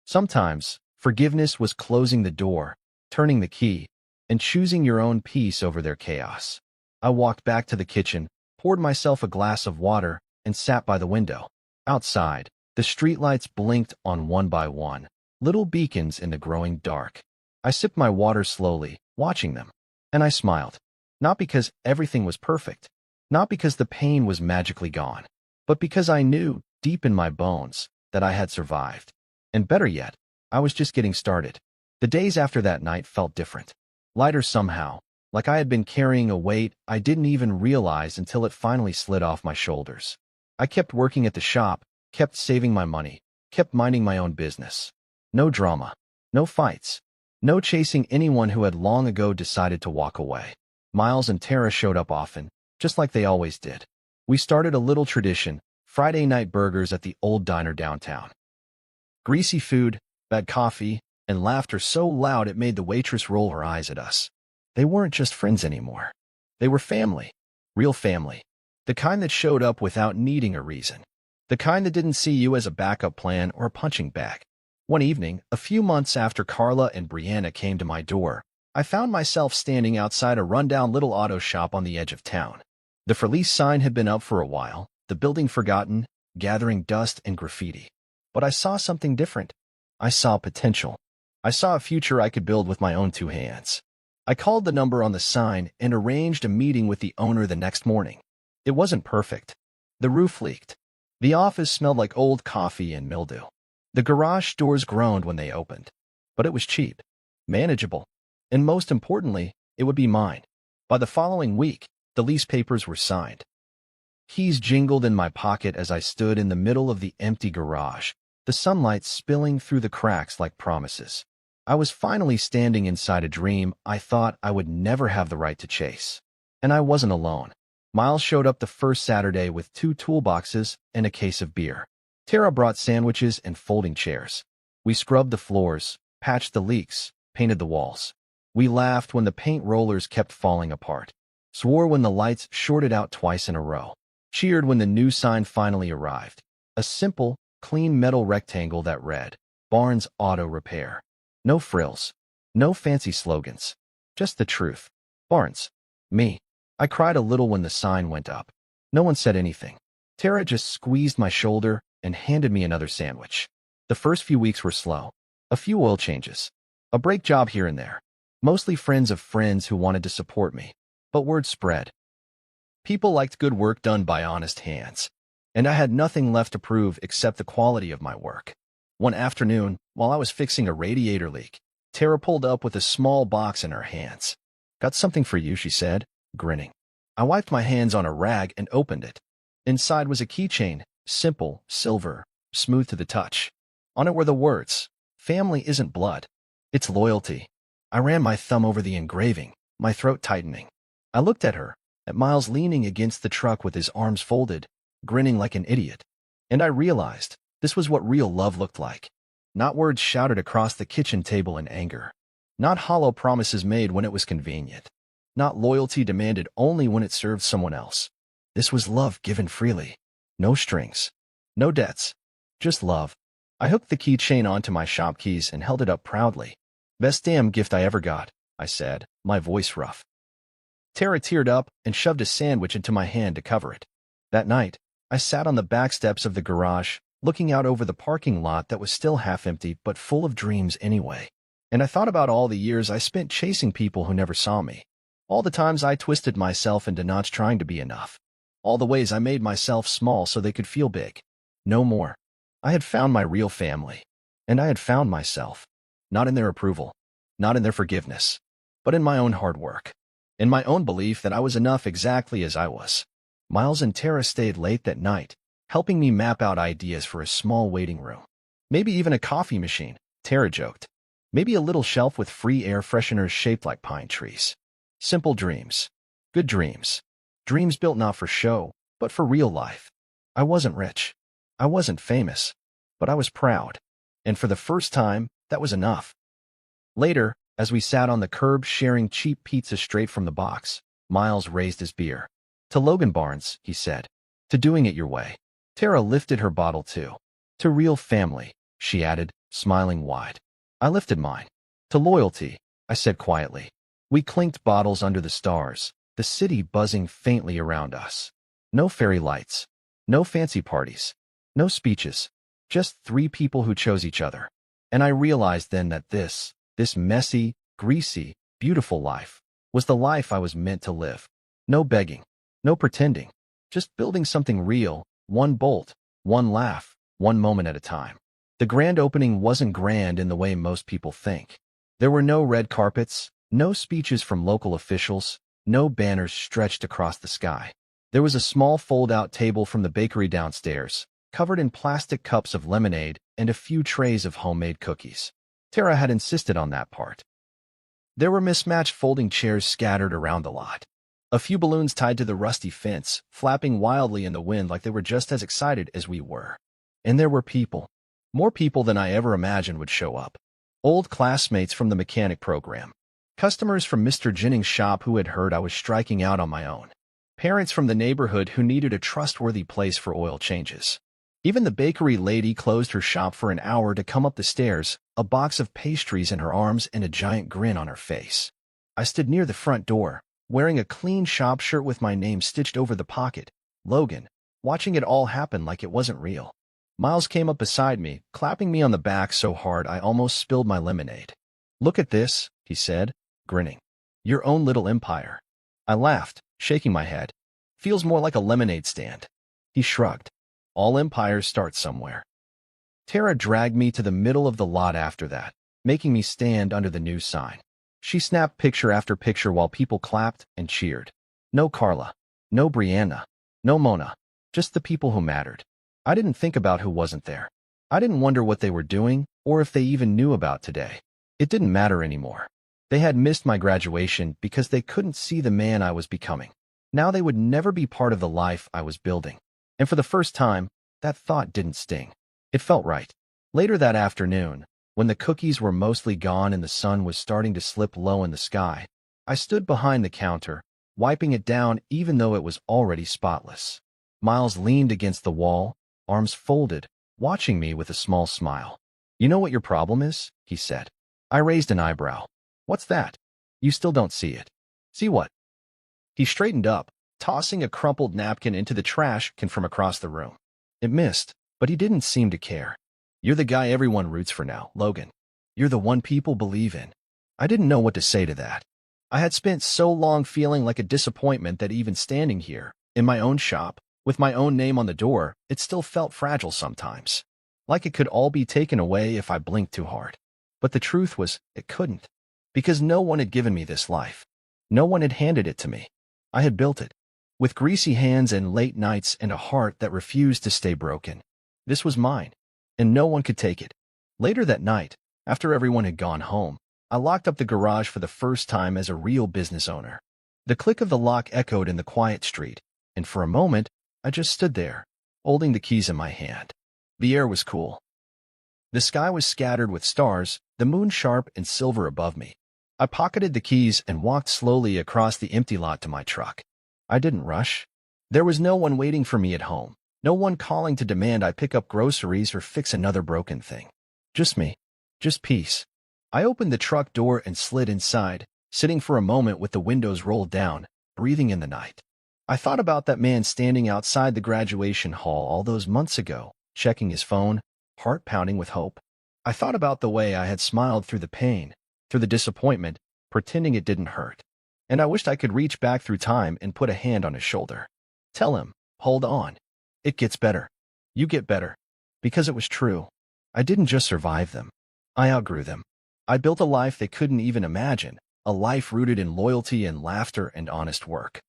Sometimes, forgiveness was closing the door, turning the key, and choosing your own peace over their chaos. I walked back to the kitchen, poured myself a glass of water, and sat by the window. Outside, the streetlights blinked on one by one, little beacons in the growing dark. I sipped my water slowly, watching them, and I smiled. Not because everything was perfect, not because the pain was magically gone, but because I knew, deep in my bones, that I had survived. And better yet, I was just getting started. The days after that night felt different. Lighter somehow, like I had been carrying a weight I didn't even realize until it finally slid off my shoulders. I kept working at the shop, kept saving my money, kept minding my own business. No drama, no fights, no chasing anyone who had long ago decided to walk away. Miles and Tara showed up often, just like they always did. We started a little tradition, Friday night burgers at the old diner downtown. Greasy food, bad coffee, and laughter so loud it made the waitress roll her eyes at us. They weren't just friends anymore. They were family. Real family. The kind that showed up without needing a reason. The kind that didn't see you as a backup plan or a punching bag. One evening, a few months after Carla and Brianna came to my door, I found myself standing outside a rundown little auto shop on the edge of town. The for lease sign had been up for a while, the building forgotten, gathering dust and graffiti. But I saw something different. I saw potential. I saw a future I could build with my own two hands. I called the number on the sign and arranged a meeting with the owner the next morning. It wasn't perfect. The roof leaked. The office smelled like old coffee and mildew. The garage doors groaned when they opened. But it was cheap, manageable, and most importantly, it would be mine. By the following week, the lease papers were signed. Keys jingled in my pocket as I stood in the middle of the empty garage, the sunlight spilling through the cracks like promises. I was finally standing inside a dream I thought I would never have the right to chase. And I wasn't alone. Miles showed up the first Saturday with 2 toolboxes and a case of beer. Tara brought sandwiches and folding chairs. We scrubbed the floors, patched the leaks, painted the walls. We laughed when the paint rollers kept falling apart, swore when the lights shorted out twice in a row, cheered when the new sign finally arrived. A simple, clean metal rectangle that read, Barnes Auto Repair. No frills. No fancy slogans. Just the truth. Barnes. Me. I cried a little when the sign went up. No one said anything. Tara just squeezed my shoulder and handed me another sandwich. The first few weeks were slow. A few oil changes. A brake job here and there. Mostly friends of friends who wanted to support me. But word spread. People liked good work done by honest hands. And I had nothing left to prove except the quality of my work. One afternoon, while I was fixing a radiator leak, Tara pulled up with a small box in her hands. "Got something for you," she said, grinning. I wiped my hands on a rag and opened it. Inside was a keychain, simple, silver, smooth to the touch. On it were the words, "Family isn't blood. It's loyalty." I ran my thumb over the engraving, my throat tightening. I looked at her, at Miles leaning against the truck with his arms folded, grinning like an idiot. And I realized this was what real love looked like. Not words shouted across the kitchen table in anger. Not hollow promises made when it was convenient. Not loyalty demanded only when it served someone else. This was love given freely. No strings. No debts. Just love. I hooked the keychain onto my shop keys and held it up proudly. "Best damn gift I ever got," I said, my voice rough. Tara teared up and shoved a sandwich into my hand to cover it. That night, I sat on the back steps of the garage, looking out over the parking lot that was still half empty but full of dreams anyway. And I thought about all the years I spent chasing people who never saw me. All the times I twisted myself into not trying to be enough. All the ways I made myself small so they could feel big. No more. I had found my real family. And I had found myself. Not in their approval. Not in their forgiveness. But in my own hard work. In my own belief that I was enough exactly as I was. Miles and Tara stayed late that night, helping me map out ideas for a small waiting room. Maybe even a coffee machine, Tara joked. Maybe a little shelf with free air fresheners shaped like pine trees. Simple dreams. Good dreams. Dreams built not for show, but for real life. I wasn't rich. I wasn't famous. But I was proud. And for the first time, that was enough. Later, as we sat on the curb sharing cheap pizza straight from the box, Miles raised his beer. To Logan Barnes, he said. To doing it your way. Tara lifted her bottle too. To real family, she added, smiling wide. I lifted mine. To loyalty, I said quietly. We clinked bottles under the stars, the city buzzing faintly around us. No fairy lights. No fancy parties. No speeches. Just three people who chose each other. And I realized then that this messy, greasy, beautiful life was the life I was meant to live. No begging. No pretending. Just building something real, one bolt, one laugh, one moment at a time. The grand opening wasn't grand in the way most people think. There were no red carpets, no speeches from local officials, no banners stretched across the sky. There was a small fold-out table from the bakery downstairs, covered in plastic cups of lemonade and a few trays of homemade cookies. Tara had insisted on that part. There were mismatched folding chairs scattered around the lot. A few balloons tied to the rusty fence, flapping wildly in the wind like they were just as excited as we were. And there were people. More people than I ever imagined would show up. Old classmates from the mechanic program. Customers from Mr. Jennings' shop who had heard I was striking out on my own. Parents from the neighborhood who needed a trustworthy place for oil changes. Even the bakery lady closed her shop for an hour to come up the stairs, a box of pastries in her arms and a giant grin on her face. I stood near the front door, wearing a clean shop shirt with my name stitched over the pocket, Logan, watching it all happen like it wasn't real. Miles came up beside me, clapping me on the back so hard I almost spilled my lemonade. Look at this, he said, grinning. Your own little empire. I laughed, shaking my head. Feels more like a lemonade stand. He shrugged. All empires start somewhere. Tara dragged me to the middle of the lot after that, making me stand under the new sign. She snapped picture after picture while people clapped and cheered. No Carla. No Brianna. No Mona. Just the people who mattered. I didn't think about who wasn't there. I didn't wonder what they were doing or if they even knew about today. It didn't matter anymore. They had missed my graduation because they couldn't see the man I was becoming. Now they would never be part of the life I was building. And for the first time, that thought didn't sting. It felt right. Later that afternoon, when the cookies were mostly gone and the sun was starting to slip low in the sky, I stood behind the counter, wiping it down even though it was already spotless. Miles leaned against the wall, arms folded, watching me with a small smile. You know what your problem is? He said. I raised an eyebrow. What's that? You still don't see it. See what? He straightened up, tossing a crumpled napkin into the trash can from across the room. It missed, but he didn't seem to care. You're the guy everyone roots for now, Logan. You're the one people believe in. I didn't know what to say to that. I had spent so long feeling like a disappointment that even standing here, in my own shop, with my own name on the door, it still felt fragile sometimes. Like it could all be taken away if I blinked too hard. But the truth was, it couldn't. Because no one had given me this life. No one had handed it to me. I had built it. With greasy hands and late nights and a heart that refused to stay broken. This was mine. And no one could take it. Later that night, after everyone had gone home, I locked up the garage for the first time as a real business owner. The click of the lock echoed in the quiet street, and for a moment, I just stood there, holding the keys in my hand. The air was cool. The sky was scattered with stars, the moon sharp and silver above me. I pocketed the keys and walked slowly across the empty lot to my truck. I didn't rush. There was no one waiting for me at home, no one calling to demand I pick up groceries or fix another broken thing. Just me. Just peace. I opened the truck door and slid inside, sitting for a moment with the windows rolled down, breathing in the night. I thought about that man standing outside the graduation hall all those months ago, checking his phone, heart pounding with hope. I thought about the way I had smiled through the pain, through the disappointment, pretending it didn't hurt. And I wished I could reach back through time and put a hand on his shoulder. Tell him, hold on. It gets better. You get better. Because it was true. I didn't just survive them. I outgrew them. I built a life they couldn't even imagine, a life rooted in loyalty and laughter and honest work.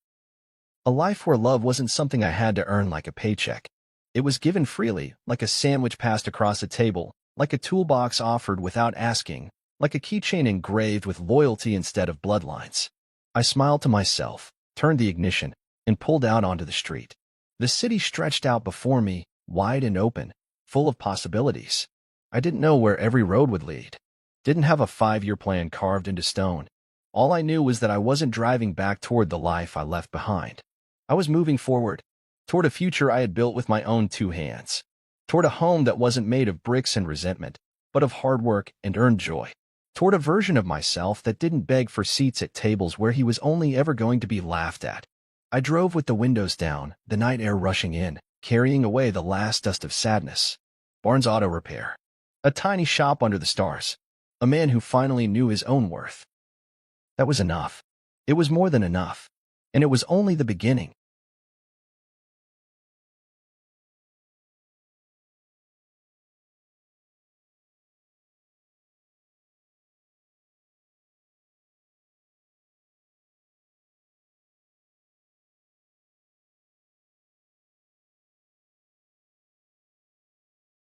A life where love wasn't something I had to earn like a paycheck. It was given freely, like a sandwich passed across a table, like a toolbox offered without asking, like a keychain engraved with loyalty instead of bloodlines. I smiled to myself, turned the ignition, and pulled out onto the street. The city stretched out before me, wide and open, full of possibilities. I didn't know where every road would lead. Didn't have a 5-year plan carved into stone. All I knew was that I wasn't driving back toward the life I left behind. I was moving forward, toward a future I had built with my own 2 hands, toward a home that wasn't made of bricks and resentment, but of hard work and earned joy, toward a version of myself that didn't beg for seats at tables where he was only ever going to be laughed at. I drove with the windows down, the night air rushing in, carrying away the last dust of sadness. Barnes Auto Repair. A tiny shop under the stars. A man who finally knew his own worth. That was enough. It was more than enough. And it was only the beginning.